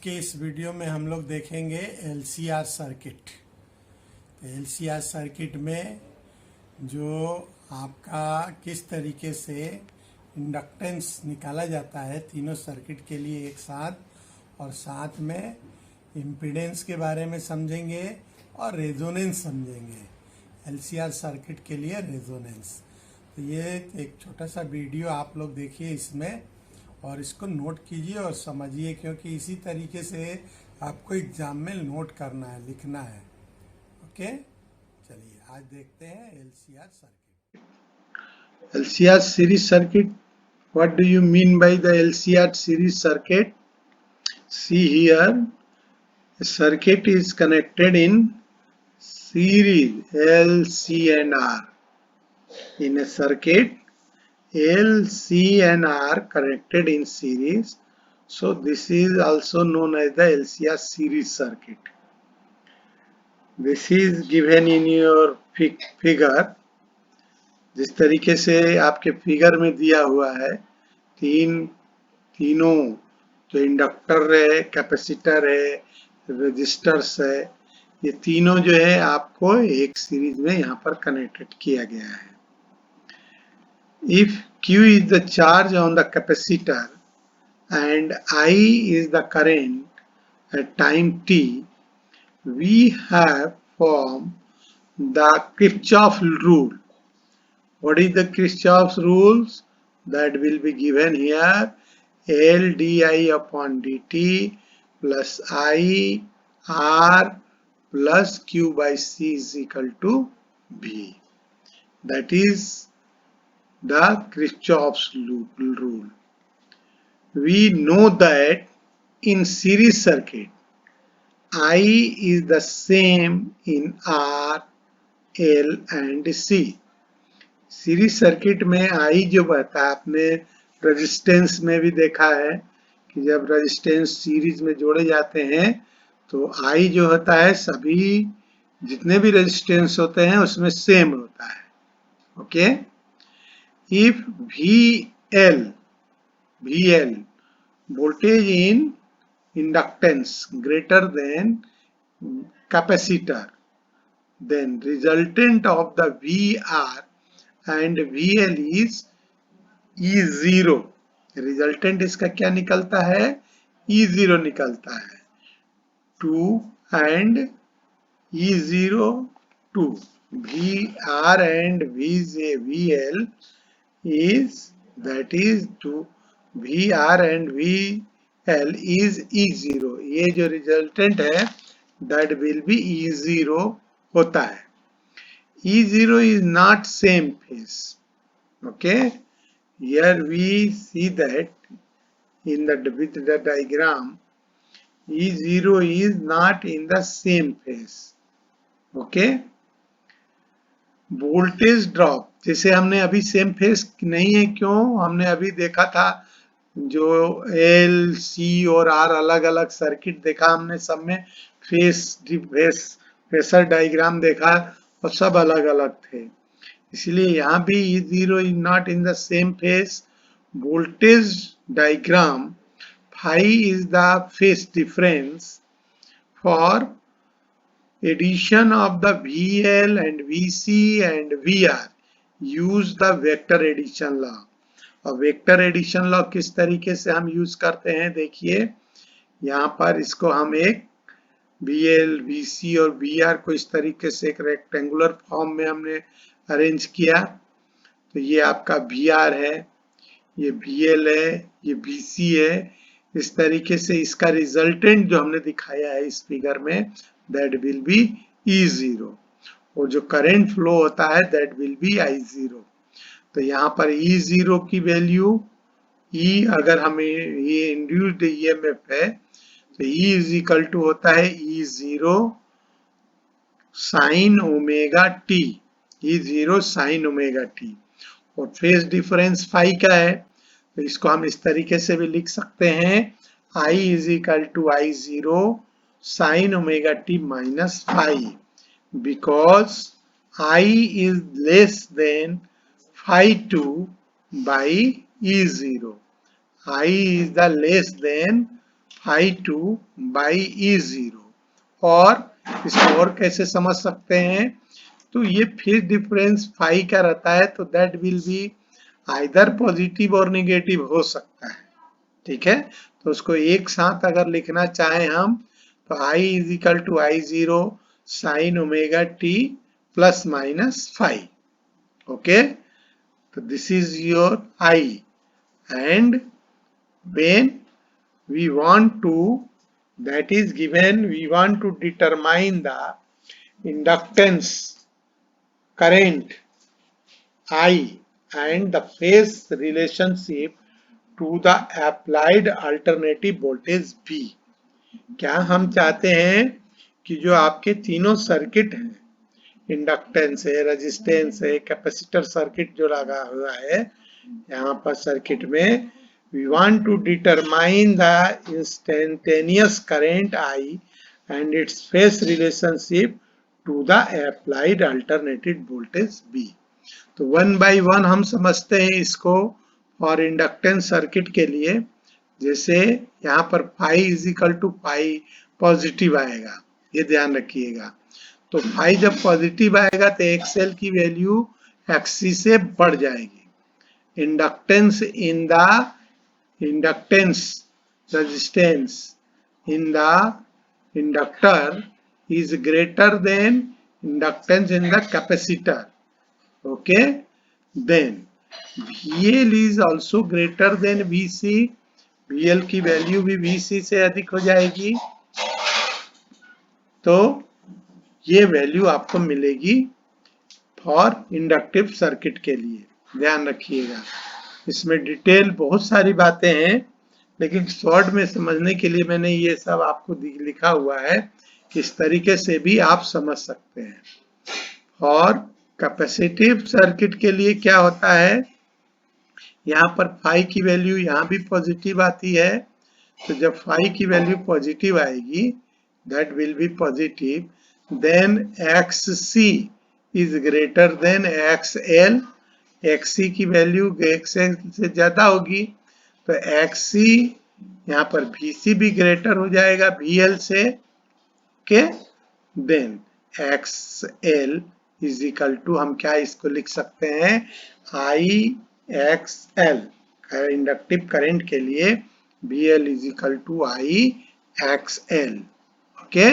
के इस वीडियो में हम लोग देखेंगे एलसीआर सर्किट। तो एलसीआर सर्किट में जो आपका किस तरीके से इंडक्टेंस निकाला जाता है तीनों सर्किट के लिए एक साथ, और साथ में इम्पीडेंस के बारे में समझेंगे और रेजोनेंस समझेंगे। एलसीआर सर्किट के लिए रेजोनेंस, तो ये एक छोटा सा वीडियो आप लोग देखिए इसमें और इसको नोट कीजिए और समझिए, क्योंकि इसी तरीके से आपको एग्जाम में नोट करना है, लिखना है। ओके, चलिए आज देखते हैं LCR circuit. LCR series circuit. What do you mean by the LCR series circuit? See here, a circuit is connected in series L, C and R. In a circuit, L, C and R connected in series. So this is also known as the LCR series circuit. This is given in your figure. जिस तरीके से आपके figure में दिया हुआ है, तीनों जो इंडक्टर है, कैपेसिटर है, रेजिस्टर्स है, ये तीनों जो है आपको एक सीरीज में यहाँ पर कनेक्टेड किया गया है। If Q is the charge on the capacitor and I is the current at time t, we have formed the Kirchhoff rule. What is the Kirchhoff's rules? That will be given here. L di upon dt plus I R plus Q by C is equal to V. That is the Kirchhoff's rule. We know that in series circuit, I is the same in R, L and C. Series circuit में आई जो बहता है, आपने resistance में भी देखा है कि जब रेजिस्टेंस सीरीज में जोड़े जाते हैं तो आई जो होता है, सभी जितने भी रेजिस्टेंस होते हैं उसमें सेम होता है। Okay, if VL voltage in inductance greater than capacitor, then resultant of the VR and VL is E0. Resultant इसका क्या निकलता है? E0 निकलता है। 2 and E0 2. VR and VL is, that is 2. VR and VL is E0. ये जो resultant है that will be E0 होता है। E0 is not same phase. Okay, here we see that in with the diagram, E0 is not in the same phase. Okay, voltage drop, जैसे हमने अभी same phase नहीं है, क्यों? हमने अभी देखा था जो L, C और R अलग अलग सर्किट देखा हमने, सब में फेसर डायग्राम देखा और सब अलग अलग थे। इसलिए यहाँ भी E0 is not in the same phase. Voltage diagram, phi is the phase difference for addition of the VL and VC and VR. Use the vector addition law. और वेक्टर एडिशन लॉ किस तरीके से हम use करते हैं, देखिए यहाँ पर इसको हम एक VL, VC और VR को इस तरीके से एक रेक्टेंगुलर फॉर्म में हमने अरेंज किया। तो ये आपका VR है, ये VL है, ये VC है। इस तरीके से इसका रिजल्टेंट जो हमने दिखाया है इस फिगर में, दैट विल बी E0, और जो करंट फ्लो होता है दैट विल बी I0। तो यहाँ पर E0 की वैल्यू, E अगर हमें ये इंड्यूस्ड EMF है तो E इज इक्वल टू होता है E0 sign omega T, E0 sign omega T, और फेज डिफरेंस फाई का है, तो इसको हम इस तरीके से भी लिख सकते हैं, I is equal to I0 sine omega T minus phi, because I is less than phi2 by E0. I is the less than phi 2 by E0। और इसको और कैसे समझ सकते हैं, तो ये फेज डिफरेंस फाई का रहता है, तो that will be either positive और निगेटिव हो सकता है। ठीक है, तो उसको एक साथ अगर लिखना चाहें हम, तो I is equal to I0 sine omega t plus minus phi. Okay, तो this is your I, and when we want to, that is given, we want to determine the inductance current I and the phase relationship to the applied alternative voltage V। क्या हम चाहते हैं कि जो आपके तीनों circuit हैं, inductance है, रेजिस्टेंस है, कैपेसिटर सर्किट जो लगा हुआ है यहाँ पर सर्किट में, we want to determine the instantaneous current I and its phase relationship to the applied alternating voltage V। तो वन बाय वन हम समझते हैं इसको और इंडक्टेंस सर्किट के लिए। जैसे यहाँ पर phi is equal to phi positive आएगा, ये ध्यान रखिएगा। तो फाई जब पॉजिटिव आएगा तो एक्सएल की वैल्यू एक्सी से बढ़ जाएगी। Inductance in the inductance resistance in the inductor is greater than inductance in the capacitor। Okay, then VL is also greater than VC। VL की वैल्यू भी VC से अधिक हो जाएगी, तो ये वैल्यू आपको मिलेगी फॉर इंडक्टिव सर्किट के लिए। ध्यान रखिएगा, इसमें डिटेल बहुत सारी बातें हैं, लेकिन शॉर्ट में समझने के लिए मैंने ये सब आपको लिखा हुआ है, किस तरीके से भी आप समझ सकते हैं। और कैपेसिटिव सर्किट के लिए क्या होता है, यहाँ पर फाई की वैल्यू यहाँ भी पॉजिटिव आती है, तो जब फाई की वैल्यू पॉजिटिव आएगी, that will be positive, then X C is greater than X L. X C की वैल्यू एक्स एल से ज्यादा होगी, तो एक्स सी यहाँ पर वी सी भी ग्रेटर हो जाएगा वी एल से। Okay, then X L is equal to, हम क्या इसको लिख सकते हैं, I X L, inductive current के लिए B L is equal to I X L. Okay,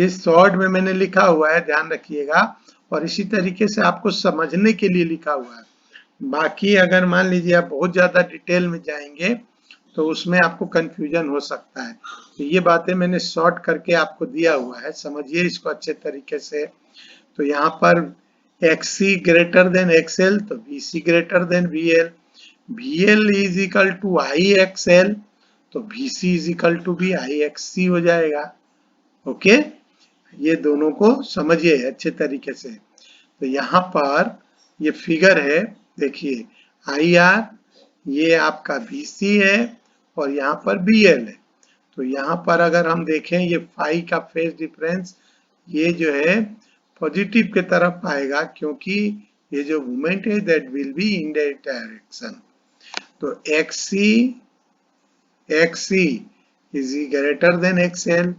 ये शॉर्ट में मैंने लिखा हुआ है, ध्यान रखिएगा, और इसी तरीके से आपको समझने के लिए लिखा हुआ है। बाकी अगर मान लीजिए आप बहुत ज्यादा डिटेल में जाएंगे तो उसमें आपको कंफ्यूजन हो सकता है, तो ये बातें मैंने शॉर्ट करके आपको दिया हुआ है, समझिए इसको अच्छे तरीके से। तो यहाँ पर XC ग्रेटर देन XL, तो VC greater than VL, VL is equal to IXL, तो VC इज इक्वल टू भी IXC हो जाएगा। ओके, ये दोनों को समझिए अच्छे तरीके से। तो यहाँ पर ये फिगर है, देखिए IR, ये आपका VC है और यहाँ पर BL है। तो यहाँ पर अगर हम देखें, ये फाई का फेज डिफरेंस ये जो है पॉजिटिव के तरफ आएगा, क्योंकि ये जो मूवमेंट है that will be in that direction. तो XC is greater than XL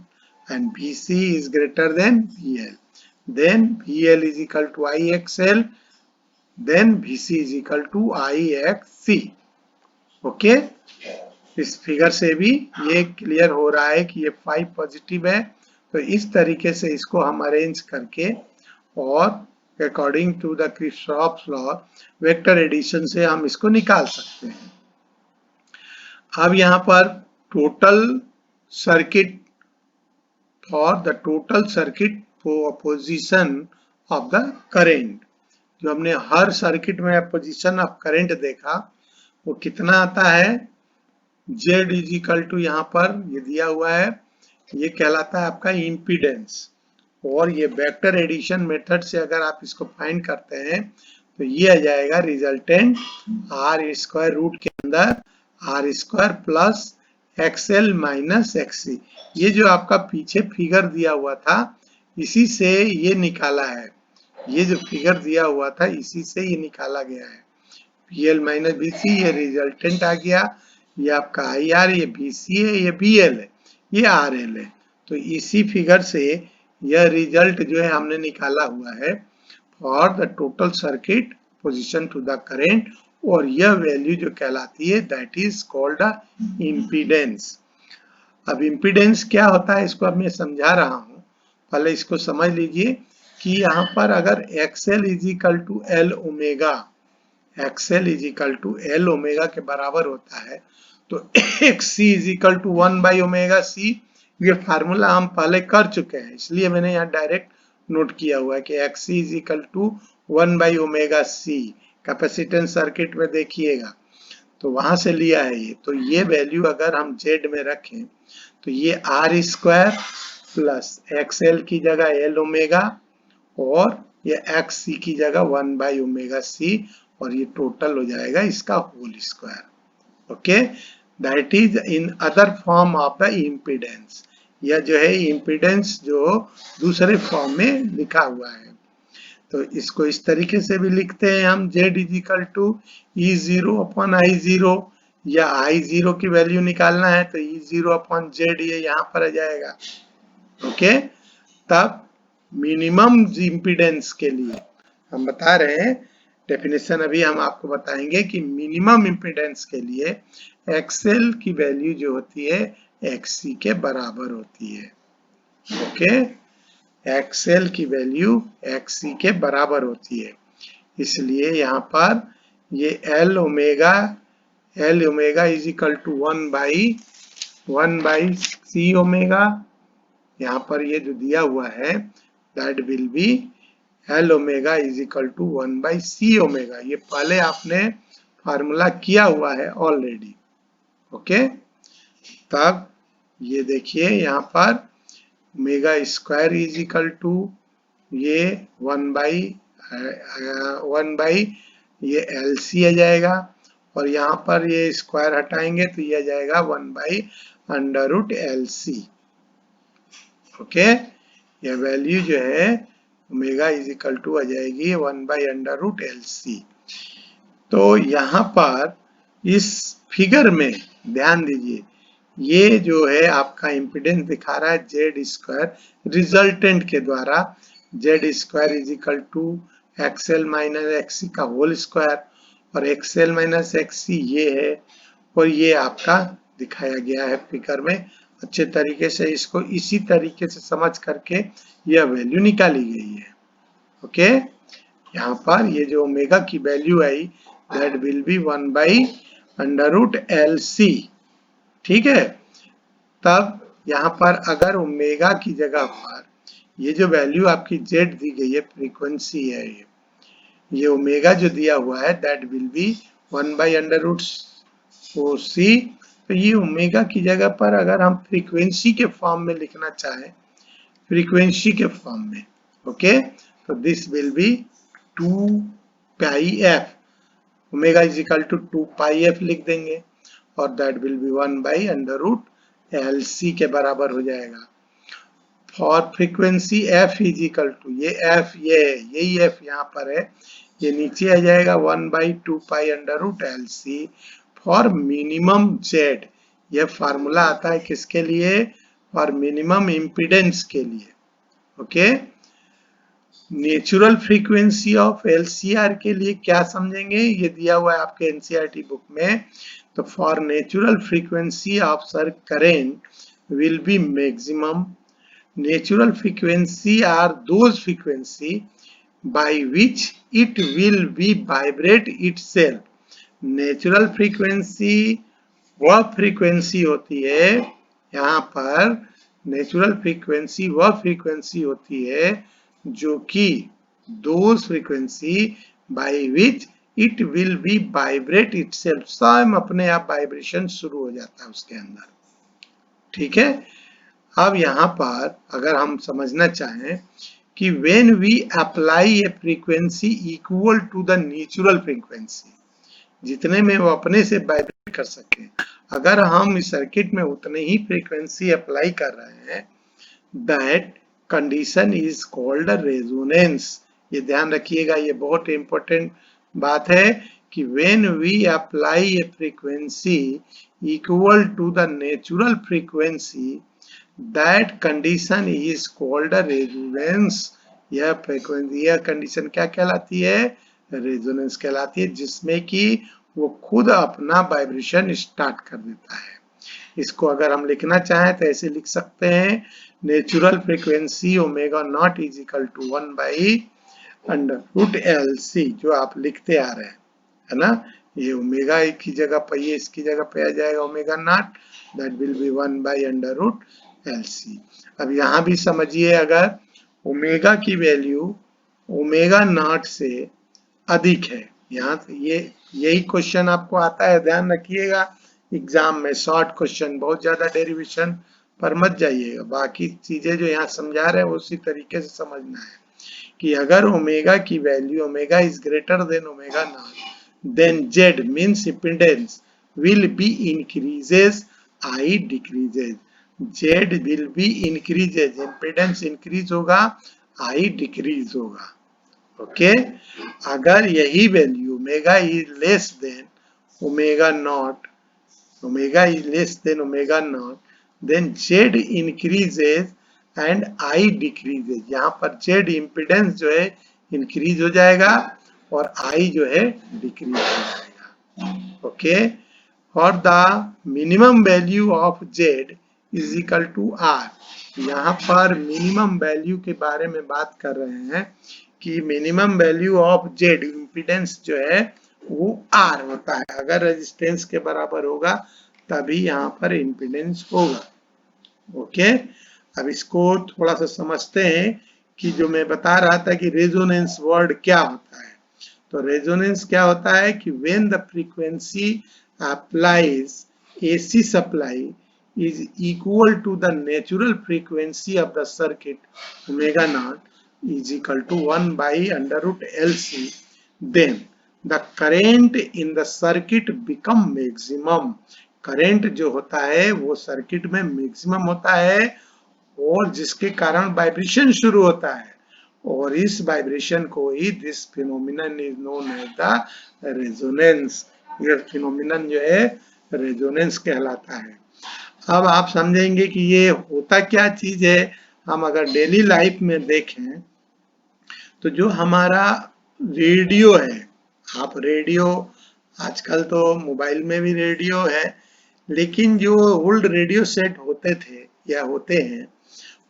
and BC is greater than BL, then BL is equal to IXL, then BC is equal to IXC। Okay, इस figure से भी ये clear हो रहा है कि ये 5 पॉजिटिव है, तो इस तरीके से इसको हम अरेंज करके और according to the Kirchhoff's law vector addition से हम इसको निकाल सकते हैं। अब यहाँ पर total circuit, for the total circuit position of the current, जो हमने हर सर्किट में पोजीशन ऑफ करंट देखा, वो कितना आता है, Z इज इक्वल टू, यहाँ पर ये दिया हुआ है, ये कहलाता है आपका इम्पीडेंस। और ये वेक्टर एडिशन मेथड से अगर आप इसको फाइंड करते हैं तो ये आ जाएगा रिजल्टेंट आर स्क्वायर रूट के अंदर R square plus XL minus XC. ये जो आपका पीछे फिगर दिया हुआ था इसी से ये निकाला है, ये जो फिगर दिया हुआ था इसी से ये निकाला गया है। PL माइनस BC, ये रिजल्टेंट आ गया, ये आपका IR, ये BC है, ये BL है, ये RL है। तो इसी फिगर से यह रिजल्ट जो है हमने निकाला हुआ है for the total circuit position to the current, और यह वैल्यू जो कहलाती है that is called a impedance. अब इम्पीडेंस क्या होता है इसको अब मैं समझा रहा हूं, पहले इसको समझ लीजिए कि यहाँ पर अगर XL is equal to L omega, XL is equal to L omega के बराबर होता है, तो XC is equal to 1 by omega C, ये फार्मूला हम पहले कर चुके हैं, इसलिए मैंने यहाँ डायरेक्ट नोट किया हुआ है कि XC is equal to 1 by omega C। Capacitance circuit में देखिएगा तो वहां से लिया है ये, तो ये वैल्यू अगर हम Z में रखें तो ये R स्क्वायर प्लस XL की जगह L ओमेगा और ये XC की जगह 1 बाई ओमेगा C, और ये टोटल हो जाएगा इसका whole square. Okay, that is in other form of the impedance. यह जो है इम्पीडेंस जो दूसरे फॉर्म में लिखा हुआ है, तो इसको इस तरीके से भी लिखते हैं हम Z is equal to E0 upon I0, या I0 की वैल्यू निकालना है तो E0 अपॉन Z ये यहाँ पर आ जाएगा। ओके, तब मिनिमम इम्पीडेंस के लिए हम बता रहे हैं, डेफिनेशन अभी हम आपको बताएंगे कि मिनिमम इम्पीडेंस के लिए XL की वैल्यू जो होती है XC के बराबर होती है। ओके, XL की वैल्यू XC के बराबर होती है, इसलिए यहाँ पर ये L omega is equal to 1 by C omega, यहाँ पर ये जो दिया हुआ है that will be L omega is equal to 1 by C omega, ये पहले आपने फार्मूला किया हुआ है ऑलरेडी। ओके, तब ये देखिए यहाँ पर omega square is equal to ये 1 बाई ये LC आ जाएगा, और यहाँ पर ये स्क्वायर हटाएंगे तो ये आ जाएगा 1 by under root LC। Okay, यह वैल्यू जो है ओमेगा इज इक्वल टू आ जाएगी 1 बाई अंडर रूट LC। तो यहाँ पर इस फिगर में ध्यान दीजिए, ये जो है आपका इम्पीडेंस दिखा रहा है Z स्क्वायर रिजल्टेंट के द्वारा, Z square is equal to XL minus XC का होल स्क्वायर, और XL माइनस XC ये है, और ये आपका दिखाया गया है फिगर में। अच्छे तरीके से इसको इसी तरीके से समझ करके यह वैल्यू निकाली गई है। ओके, यहाँ पर ये जो ओमेगा की वैल्यू आई that will be 1 by under root LC। ठीक है, तब यहाँ पर अगर ओमेगा की जगह पर ये जो वैल्यू आपकी Z दी गई है फ्रीक्वेंसी है, ये ओमेगा जो दिया हुआ है that will be 1 by under root C। तो ये ओमेगा की जगह पर अगर हम फ्रीक्वेंसी के फॉर्म में लिखना चाहें, फ्रीक्वेंसी के फॉर्म में, ओके, तो this will be 2 pi f, omega is equal to 2 pi f लिख देंगे, और that will be 1 by under root LC के बराबर हो जाएगा। For frequency f is equal to ये f ये है, यही f यहाँ पर है, ये नीचे आ जाएगा 1 by 2 pi under root LC। For minimum Z, यह फार्मूला आता है किसके लिए, फॉर मिनिमम इम्पीडेंस के लिए। Okay, natural frequency of LCR के लिए क्या समझेंगे, ये दिया हुआ है आपके NCERT बुक में। तो for natural frequency of sir current will be maximum, natural frequency are those frequency by which it will be vibrate itself। Natural frequency वह फ्रीक्वेंसी होती है, यहाँ पर नेचुरल फ्रीक्वेंसी वह फ्रीक्वेंसी होती है जो कि those frequency by which it will be vibrate itself, स्वयं अपने आप वाइब्रेशन शुरू हो जाता है उसके अंदर। ठीक है, अब यहाँ पर अगर हम समझना चाहें कि when we apply a frequency equal to the natural frequency, जितने में वो अपने से वाइब्रेट कर सके, अगर हम इस सर्किट में उतने ही फ्रीक्वेंसी अप्लाई कर रहे हैं, that condition is called resonance. ये ध्यान रखिएगा, ये बहुत इंपॉर्टेंट बात है कि when we apply a frequency equal to the natural frequency, that condition is called a resonance. यह फ्रीक्वेंसी, यह कंडीशन क्या कहलाती है? रेजोनेंस कहलाती है, जिसमें कि वो खुद अपना वाइब्रेशन स्टार्ट कर देता है। इसको अगर हम लिखना चाहें तो ऐसे लिख सकते हैं, natural frequency omega not is equal to 1 by under root L C, जो आप लिखते आ रहे हैं, है ना। ये ओमेगा की जगह पर, ये इसकी जगह पे आ जाएगा omega not, that will be 1 by under root L C. अब यहाँ भी समझिए, अगर ओमेगा की वैल्यू ओमेगा नॉट से अधिक है, यहाँ ये यही क्वेश्चन आपको आता है, ध्यान रखिएगा एग्जाम में शॉर्ट क्वेश्चन, बहुत ज्यादा डेरिवेशन पर मत जाइएगा, बाकी चीजें जो यहाँ समझा रहे हैं उसी तरीके से समझना है कि अगर ओमेगा की value omega is greater than omega not, then Z means impedance will be increases, I decreases. Z will be increases, impedance increase होगा, आई डिक्रीज होगा। ओके, अगर यही value omega is less than omega not, omega is less than omega naught, then z increases and I decreases। यहाँ पर z impedance जो है increase हो जाएगा और I जो है डिक्रीज हो जाएगा। ओके, और the minimum value of z is equal to r। यहाँ पर मिनिमम वैल्यू के बारे में बात कर रहे हैं कि minimum value of z impedance जो है वो R होता है। अगर रेजिस्टेंस के बराबर होगा तभी यहाँ पर इम्पीडेंस होगा। ओके, अब इसको थोड़ा सा समझते हैं कि जो मैं बता रहा था कि रेजोनेंस वर्ड क्या होता है। तो रेजोनेंस क्या होता है कि when the frequency applies AC supply is equal to the natural frequency of the circuit omega naught is equal to 1 by under root LC, then the current in the circuit become maximum। Current जो होता है वो circuit में maximum होता है और जिसके कारण वाइब्रेशन शुरू होता है, और इस वाइब्रेशन को ही this phenomenon is known as the resonance. ये फिनोमिनन जो है रेजोनेंस कहलाता है। अब आप समझेंगे कि ये होता क्या चीज है। हम अगर डेली लाइफ में देखें तो जो हमारा रेडियो है, आप रेडियो, आजकल तो मोबाइल में भी रेडियो है, लेकिन जो ओल्ड रेडियो सेट होते थे या होते हैं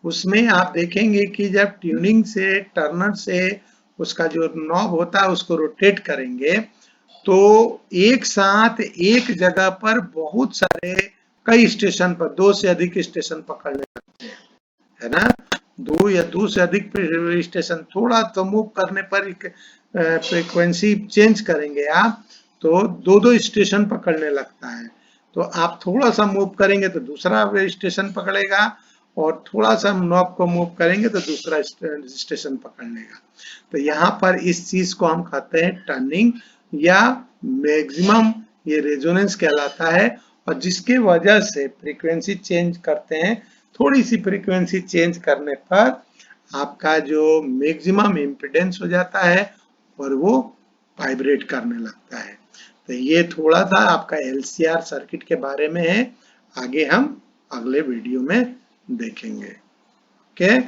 उसमें आप देखेंगे कि जब ट्यूनिंग से, टर्नर से उसका जो नॉब होता है उसको रोटेट करेंगे तो एक साथ एक जगह पर बहुत सारे कई स्टेशन पर 2 से अधिक स्टेशन पकड़ने लगते हैं, है ना। 2 या 2 से अधिक स्टेशन, थोड़ा तो मूव करने पर फ्रीक्वेंसी चेंज करेंगे आप तो 2-2 स्टेशन पकड़ने लगता है। तो आप थोड़ा सा मूव करेंगे तो दूसरा स्टेशन पकड़ेगा और थोड़ा सा नॉब को मूव करेंगे तो दूसरा स्टेशन पकड़ लेगा। तो यहाँ पर इस चीज को हम कहते हैं टर्निंग या मैक्सिमम, ये रेजोनेंस कहलाता है। और जिसके वजह से फ्रीक्वेंसी चेंज करते हैं, थोड़ी सी फ्रीक्वेंसी चेंज करने पर आपका जो मैक्सिमम इम्पीडेंस हो जाता है और वो वाइब्रेट करने लगता है। तो ये थोड़ा सा आपका LCR सर्किट के बारे में है, आगे हम अगले वीडियो में देखेंगे। ओके।